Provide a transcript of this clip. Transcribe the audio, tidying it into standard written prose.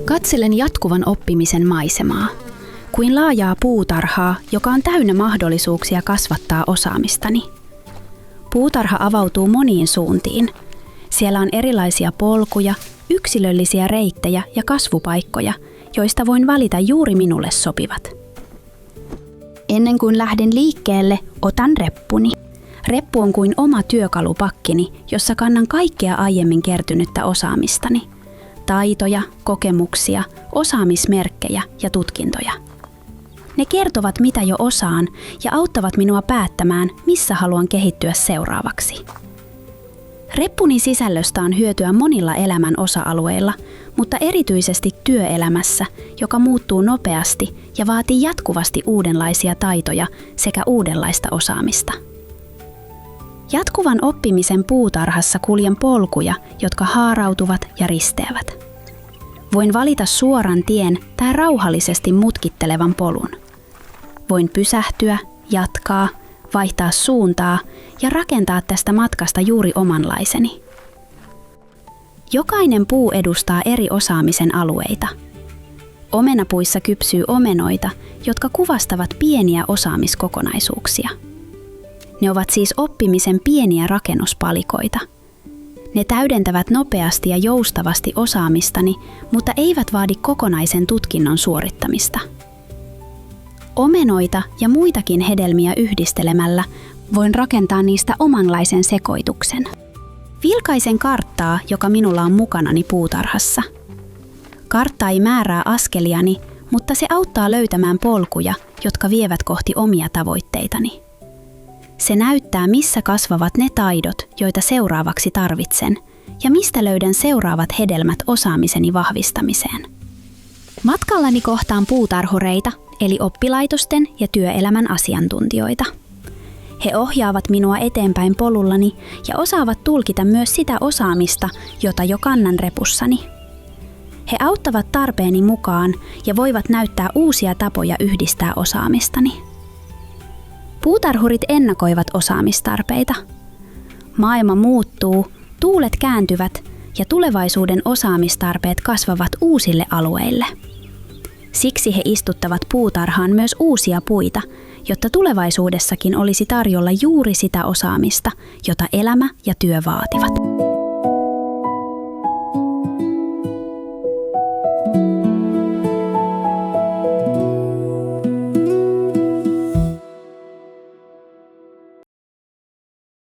Katselen jatkuvan oppimisen maisemaa, kuin laajaa puutarhaa, joka on täynnä mahdollisuuksia kasvattaa osaamistani. Puutarha avautuu moniin suuntiin. Siellä on erilaisia polkuja, yksilöllisiä reittejä ja kasvupaikkoja, joista voin valita juuri minulle sopivat. Ennen kuin lähden liikkeelle, otan reppuni. Reppu on kuin oma työkalupakkini, jossa kannan kaikkea aiemmin kertynyttä osaamistani. Taitoja, kokemuksia, osaamismerkkejä ja tutkintoja. Ne kertovat, mitä jo osaan ja auttavat minua päättämään, missä haluan kehittyä seuraavaksi. Reppuni sisällöstä on hyötyä monilla elämän osa-alueilla, mutta erityisesti työelämässä, joka muuttuu nopeasti ja vaatii jatkuvasti uudenlaisia taitoja sekä uudenlaista osaamista. Jatkuvan oppimisen puutarhassa kuljen polkuja, jotka haarautuvat ja risteävät. Voin valita suoran tien tai rauhallisesti mutkittelevan polun. Voin pysähtyä, jatkaa, vaihtaa suuntaa ja rakentaa tästä matkasta juuri omanlaiseni. Jokainen puu edustaa eri osaamisen alueita. Omenapuissa kypsyy omenoita, jotka kuvastavat pieniä osaamiskokonaisuuksia. Ne ovat siis oppimisen pieniä rakennuspalikoita. Ne täydentävät nopeasti ja joustavasti osaamistani, mutta eivät vaadi kokonaisen tutkinnon suorittamista. Omenoita ja muitakin hedelmiä yhdistelemällä voin rakentaa niistä omanlaisen sekoituksen. Vilkaisen karttaa, joka minulla on mukanani puutarhassa. Kartta ei määrää askeliani, mutta se auttaa löytämään polkuja, jotka vievät kohti omia tavoitteitani. Se näyttää, missä kasvavat ne taidot, joita seuraavaksi tarvitsen, ja mistä löydän seuraavat hedelmät osaamiseni vahvistamiseen. Matkallani kohtaan puutarhureita, eli oppilaitosten ja työelämän asiantuntijoita. He ohjaavat minua eteenpäin polullani ja osaavat tulkita myös sitä osaamista, jota jo kannan repussani. He auttavat tarpeeni mukaan ja voivat näyttää uusia tapoja yhdistää osaamistani. Puutarhurit ennakoivat osaamistarpeita. Maailma muuttuu, tuulet kääntyvät ja tulevaisuuden osaamistarpeet kasvavat uusille alueille. Siksi he istuttavat puutarhaan myös uusia puita, jotta tulevaisuudessakin olisi tarjolla juuri sitä osaamista, jota elämä ja työ vaativat.